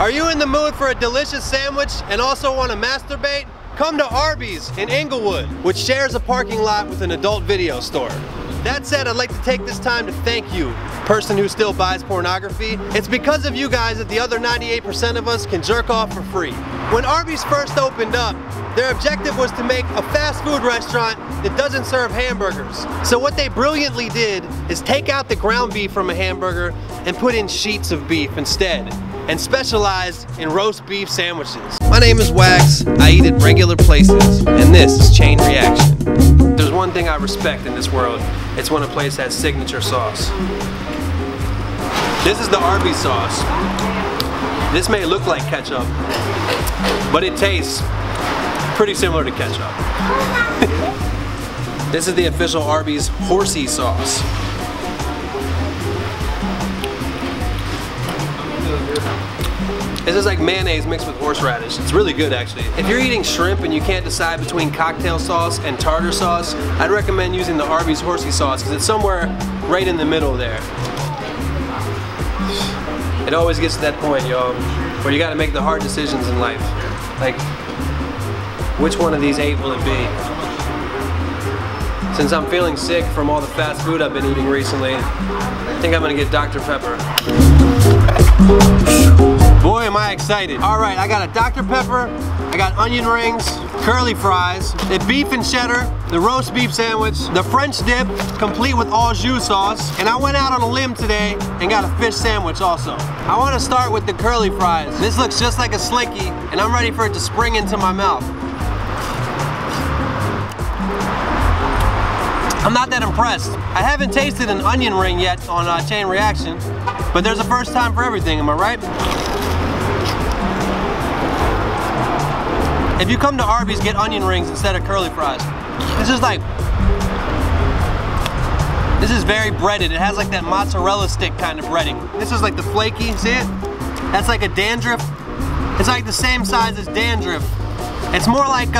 Are you in the mood for a delicious sandwich and also want to masturbate? Come to Arby's in Inglewood, which shares a parking lot with an adult video store. That said, I'd like to take this time to thank you, person who still buys pornography. It's because of you guys that the other 98% of us can jerk off for free. When Arby's first opened up, their objective was to make a fast food restaurant that doesn't serve hamburgers. So what they brilliantly did is take out the ground beef from a hamburger and put in sheets of beef instead, and specialized in roast beef sandwiches. My name is Wax, I eat at regular places, and this is Chain Reaction. There's one thing I respect in this world, it's when a place has signature sauce. This is the Arby's sauce. This may look like ketchup, but it tastes pretty similar to ketchup. This is the official Arby's horsey sauce. This is like mayonnaise mixed with horseradish. It's really good actually. If you're eating shrimp and you can't decide between cocktail sauce and tartar sauce, I'd recommend using the Arby's horsey sauce because it's somewhere right in the middle there. It always gets to that point, y'all, where you gotta make the hard decisions in life. Like, which one of these 8 will it be? Since I'm feeling sick from all the fast food I've been eating recently, I think I'm gonna get Dr. Pepper. Boy, am I excited. All right, I got a Dr. Pepper, I got onion rings, curly fries, the beef and cheddar, the roast beef sandwich, the French dip, complete with au jus sauce, and I went out on a limb today and got a fish sandwich also. I wanna start with the curly fries. This looks just like a Slinky, and I'm ready for it to spring into my mouth. I'm not that impressed. I haven't tasted an onion ring yet on Chain Reaction, but there's a first time for everything, am I right? If you come to Arby's, get onion rings instead of curly fries. This is very breaded. It has like that mozzarella stick kind of breading. This is like the flaky, see it? That's like a dandruff. It's like the same size as dandruff. It's more like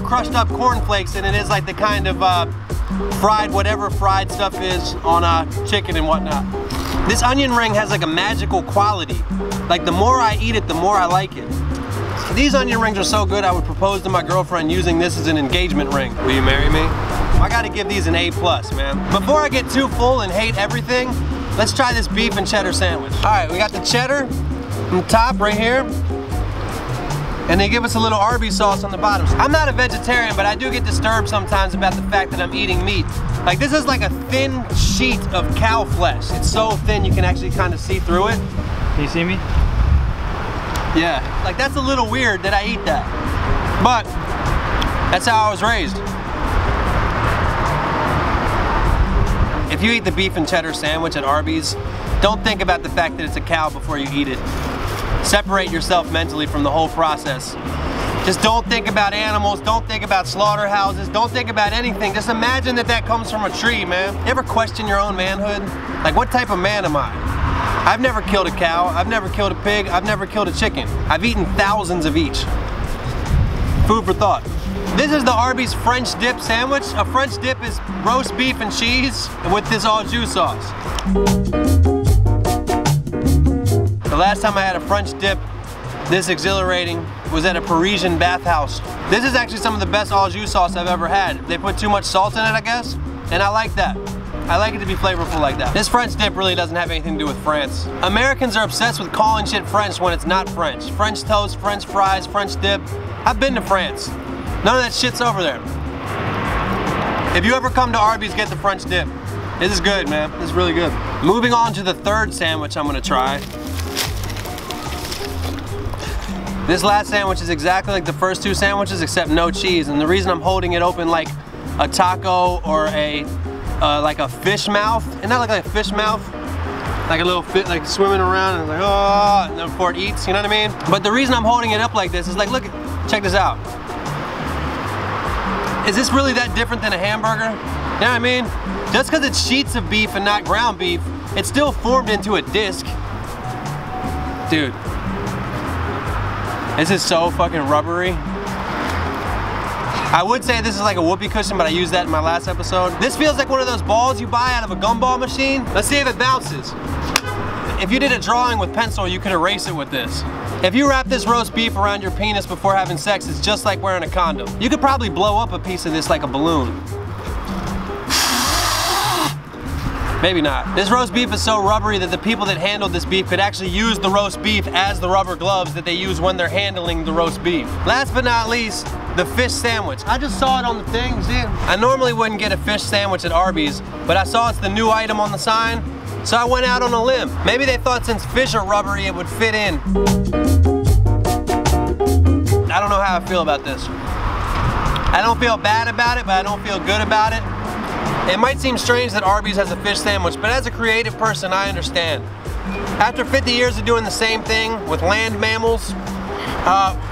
crushed up cornflakes than it is like the kind of fried, whatever fried stuff is on chicken and whatnot. This onion ring has like a magical quality. Like the more I eat it, the more I like it. These onion rings are so good, I would propose to my girlfriend using this as an engagement ring. Will you marry me? I gotta give these an A+, man. Before I get too full and hate everything, let's try this beef and cheddar sandwich. All right, we got the cheddar on the top right here. And they give us a little Arby's sauce on the bottom. I'm not a vegetarian, but I do get disturbed sometimes about the fact that I'm eating meat. Like this is like a thin sheet of cow flesh. It's so thin you can actually kind of see through it. Can you see me? Yeah, like that's a little weird that I eat that. But that's how I was raised. If you eat the beef and cheddar sandwich at Arby's, don't think about the fact that it's a cow before you eat it. Separate yourself mentally from the whole process. Just don't think about animals, don't think about slaughterhouses, don't think about anything. Just imagine that that comes from a tree, man. You ever question your own manhood? Like, what type of man am I? I've never killed a cow, I've never killed a pig, I've never killed a chicken. I've eaten thousands of each. Food for thought. This is the Arby's French dip sandwich. A French dip is roast beef and cheese with this au jus sauce. The last time I had a French dip this exhilarating was at a Parisian bathhouse. This is actually some of the best au jus sauce I've ever had. They put too much salt in it, I guess, and I like that. I like it to be flavorful like that. This French dip really doesn't have anything to do with France. Americans are obsessed with calling shit French when it's not French. French toast, French fries, French dip. I've been to France. None of that shit's over there. If you ever come to Arby's, get the French dip. This is good, man. This is really good. Moving on to the third sandwich I'm gonna try. This last sandwich is exactly like the first 2 sandwiches except no cheese, and the reason I'm holding it open like a taco or a like a fish mouth, and not like a fish mouth, like a little fish like swimming around and like oh, and then before it eats, you know what I mean? But the reason I'm holding it up like this is like, look, check this out. Is this really that different than a hamburger? You know what I mean? Just because it's sheets of beef and not ground beef, it's still formed into a disc. Dude. This is so fucking rubbery. I would say this is like a whoopee cushion, but I used that in my last episode. This feels like one of those balls you buy out of a gumball machine. Let's see if it bounces. if you did a drawing with pencil, you could erase it with this. If you wrap this roast beef around your penis before having sex, it's just like wearing a condom. You could probably blow up a piece of this like a balloon. Maybe not. This roast beef is so rubbery that the people that handled this beef could actually use the roast beef as the rubber gloves that they use when they're handling the roast beef. Last but not least, the fish sandwich. I just saw it on the thing, see it? I normally wouldn't get a fish sandwich at Arby's, but I saw it's the new item on the sign, so I went out on a limb. Maybe they thought since fish are rubbery, it would fit in. I don't know how I feel about this. I don't feel bad about it, but I don't feel good about it. It might seem strange that Arby's has a fish sandwich, but as a creative person, I understand. After 50 years of doing the same thing with land mammals,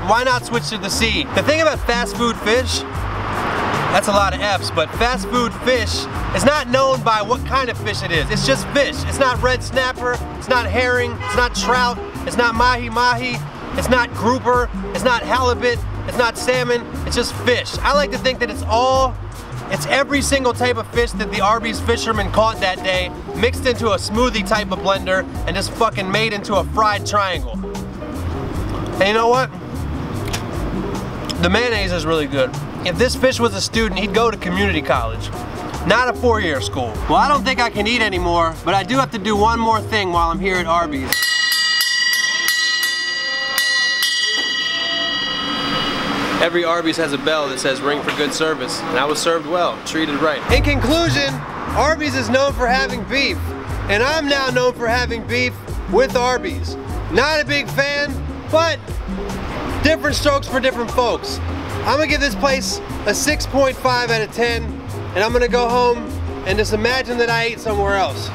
why not switch to the sea? The thing about fast food fish, that's a lot of F's, but fast food fish is not known by what kind of fish it is. It's just fish. It's not red snapper, it's not herring, it's not trout, it's not mahi-mahi, it's not grouper, it's not halibut, it's not salmon, it's just fish. I like to think that it's every single type of fish that the Arby's fishermen caught that day, mixed into a smoothie type of blender, and just fucking made into a fried triangle. And you know what? The mayonnaise is really good. If this fish was a student, he'd go to community college, not a 4-year school. Well, I don't think I can eat anymore, but I do have to do one more thing while I'm here at Arby's. Every Arby's has a bell that says ring for good service, and I was served well, treated right. In conclusion, Arby's is known for having beef, and I'm now known for having beef with Arby's. Not a big fan, but different strokes for different folks. I'm gonna give this place a 6.5 out of 10, and I'm gonna go home and just imagine that I ate somewhere else.